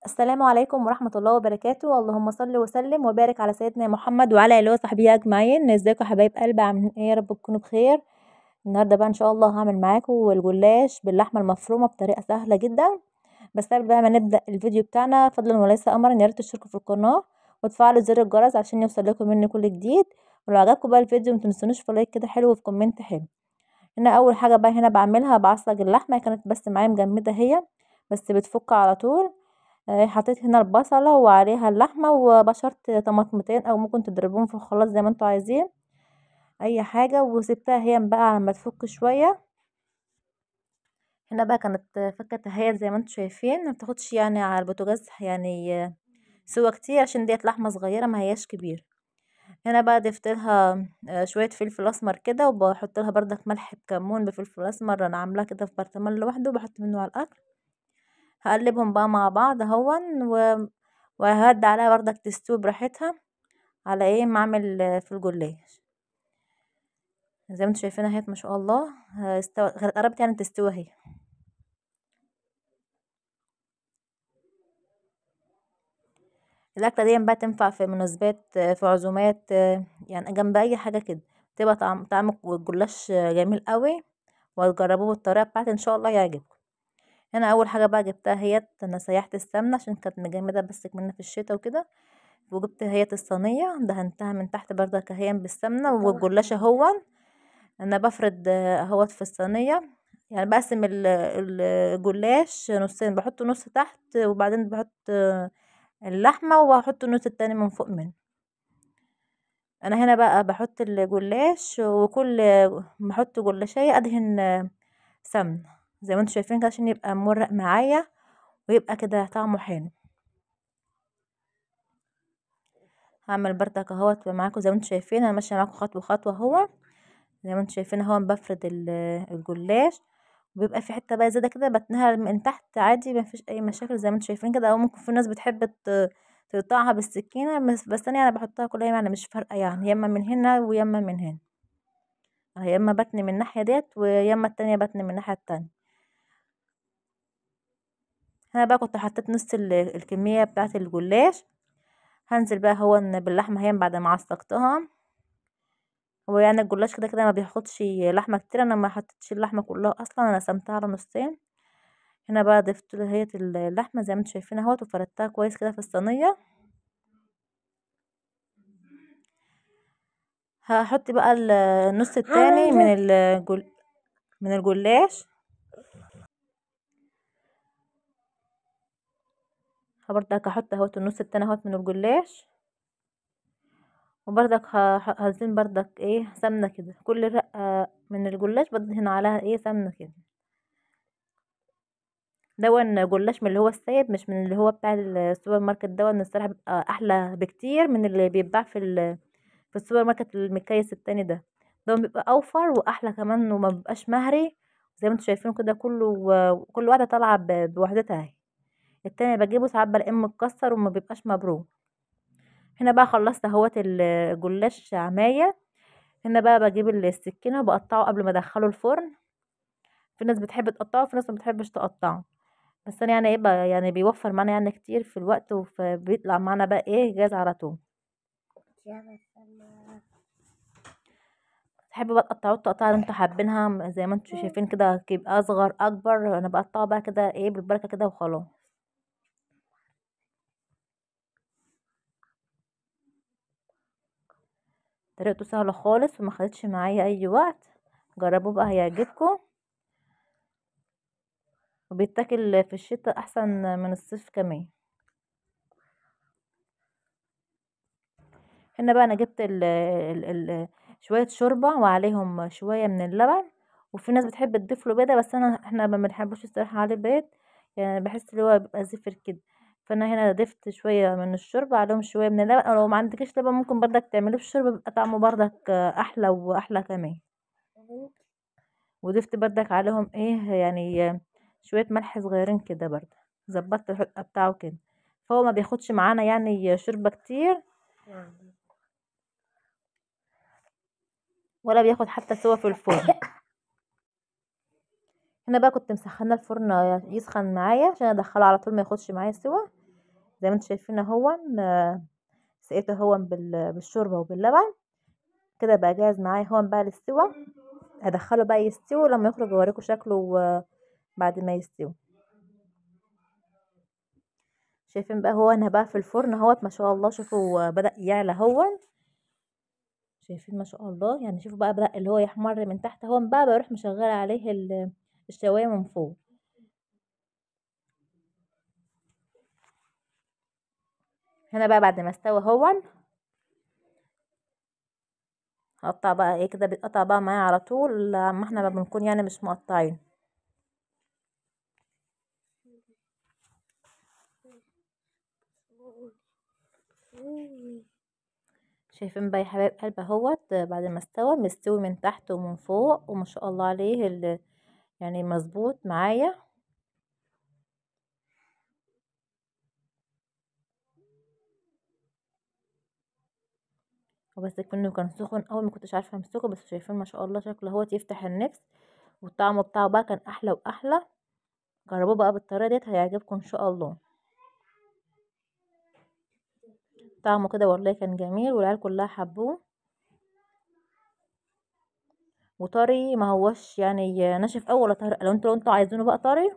السلام عليكم ورحمة الله وبركاته. اللهم صل وسلم وبارك على سيدنا محمد وعلى آله وصحبه أجمعين. ازيكم يا حبايب قلبي؟ عاملين ايه؟ يا رب تكونوا بخير. النهارده بقى ان شاء الله هعمل معاكم الجلاش باللحمة المفرومة بطريقة سهلة جدا. بس قبل بقى ما نبدأ الفيديو بتاعنا، فضلا وليس أمرا، يا ريت تشتركوا في القناة وتفعلوا زر الجرس عشان يوصل لكم مني كل جديد. ولو عجبكم بقى الفيديو متنسونوش في لايك كده حلو وفي كومنت حلو. هنا أول حاجة بقى هنا بعملها بعصج اللحمة، كانت بس معايا مجمدة هي، بس بتفك على طول. حطيت هنا البصلة وعليها اللحمة وبشرت طماطمتين او ممكن تضربوهم في الخلاط زي ما انتوا عايزين، اي حاجة، وسبتها هي بقى على ما تفك شوية. هنا بقى كانت فكت اهي زي ما انتوا شايفين، ما بتاخدش يعني على البوتاجاز يعني سوا كتير عشان ديت لحمة صغيرة ما هياش كبير. هنا بقى ضفت لها شوية فلفل اسمر كده، وبحط لها بردك ملح بكمون بفلفل اسمر، انا عاملاه كده في برطمان لوحده بحط منه على الاكل. هقلبهم بقى مع بعض اهون وهدي عليها بردك تستوي براحتها على ايه ما اعمل في الجلاش. زي ما انتم شايفينها اهي ما شاء الله قربت يعني تستوي اهي. الاكله دي بقى تنفع في مناسبات، في عزومات، يعني جنب اي حاجه كده، تبقى طعم الجلاش جميل قوي. وتجربوه بالطريقه بتاعتي ان شاء الله يعجبكم. هنا اول حاجه بقى جبتها هي، انا سيحت السمنه عشان كانت مجمده بس منها في الشتاء وكده. وجبت هي الصينيه دهنتها من تحت برضه كهيا بالسمنه، والجلاش اهو انا بفرد اهوت في الصينيه. يعني بقسم الجلاش نصين، بحط نص تحت وبعدين بحط اللحمه وهحط النص التاني من فوق منه. انا هنا بقى بحط الجلاش، وكل ما احط جلاشية ادهن سمنه زي ما انتم شايفين كده عشان يبقى مورق معايا ويبقى كده طعمه حلو. هعمل برضك اهوت معاكم زي ما انتم شايفين، انا ماشيه معاكم خطوه خطوه اهو. زي ما انتم شايفين اهو بفرد الجلاش، وبيبقى في حته بقى زياده كده بتنها من تحت عادي، ما فيش اي مشاكل زي ما انتم شايفين كده. او ممكن في ناس بتحب تقطعها بالسكينه، بس انا بحطها كلها يعني مش فارقه، يعني ياما من هنا وياما من هنا، يا اما بتني من الناحيه ديت ويا اما التانية بتني من الناحيه التانية. هنا بقى كنت حطيت نص الكميه بتاعه الجلاش. هنزل بقى هو باللحمه هي بعد ما عصقتها. هو يعني الجلاش كده كده ما بياخدش لحمه كتير، انا ما حطيتش اللحمه كلها اصلا، انا قسمتها على نصين. هنا بقى ضفت له هي اللحمه زي ما انتم شايفين اهوت، وفردتها كويس كده في الصينيه. هحط بقى النص التاني من الجلاش. برضك هحط اهوت النص التاني اهوت من الجلاش. وبرضك هزين برضك ايه سمنه كده، كل رقه من الجلاش بدهن عليها ايه سمنه كده. دون جلاش من اللي هو السايب، مش من اللي هو بتاع السوبر ماركت. دون الصراحه بيبقى احلى بكتير من اللي بيتباع في السوبر ماركت المكيس التاني ده. ده بيبقى اوفر واحلى كمان وما بيبقاش مهري. زي ما انتم شايفين كده كل واحده طالعه بوحدتها اهي. التاني بجيبه ساعات بلاقيه متكسر وما بيبقاش مبروك. هنا بقى خلصت اهوت الجلاش عمايه. هنا بقى بجيب السكينه وبقطعه قبل ما ادخله الفرن. في ناس بتحب تقطعه، في ناس ما بتحبش تقطعه، بس انا يعني ايه بقى يعني بيوفر معانا يعني كتير في الوقت، وبيطلع معانا بقى ايه جاهز على طول. تحبوا بقى تقطعوه التقطيعه اللي انتوا حابينها زي ما انتوا شايفين كده، يبقى اصغر اكبر، انا بقطعه بقى كده ايه بالبركه كده وخلاص. طريقته سهله خالص وما خدتش معايا اي وقت. جربوه بقى هيعجبكم، وبيتاكل في الشتاء احسن من الصيف كمان. هنا بقى انا جبت شويه شوربه وعليهم شويه من اللبن. وفي ناس بتحب تضيف له بيضه، بس احنا ما بنحبوش الصراحه عليه بيض، يعني بحس ان هو بيبقى زفر كده. فانا هنا ضفت شويه من الشوربه عليهم شويه من اللبن، او لو ما عندكش لبن ممكن برضك تعملوه بالشوربه، بيبقى طعمه برضك احلى واحلى كمان. وضفت برضك عليهم ايه يعني شويه ملح صغيرين كده برضه، ظبطت الحدقه بتاعه كده. فهو ما بياخدش معانا يعني شوربه كتير، ولا بياخد حتى سوا في الفرن. هنا بقى كنت مسخنه الفرن يسخن معايا عشان ادخله على طول ما ياخدش معايا سوا. زي ما انتم شايفين اهو. سقيته اهو بالشوربه وباللبن. كده بقى جاهز معايا هون بقى للسوا. هدخله بقى يستوي، لما يخرج اوريكم شكله بعد ما يستوي. شايفين بقى هو انا بقى في الفرن اهوت، ما شاء الله. شوفوا بدأ يعلى هون. شايفين ما شاء الله. يعني شوفوا بقى بدأ اللي هو يحمر من تحت هون. بقى بروح مشغله عليه الشوايه من فوق. هنا بقى بعد ما استوى هون، هقطع بقى ايه كده، بيتقطع بقى معايا على طول لما احنا ما بنكون يعني مش مقطعين. شايفين بقى يا حبايب قلب اهوت بعد ما استوى، مستوي من تحت ومن فوق، وما شاء الله عليه يعني مظبوط معايا. وبس كأنه كان سخن اول ما كنتش عارفه امسكه، بس شايفين ما شاء الله شكله اهوت يفتح النفس. والطعم بتاعه بقى كان احلى واحلى. جربوه بقى بالطريقه ديت هيعجبكم ان شاء الله. طعمه كده والله كان جميل، والعيال كلها حبوه. وطري، ما هوش يعني ناشف اول طري. لو انتوا عايزينه بقى طري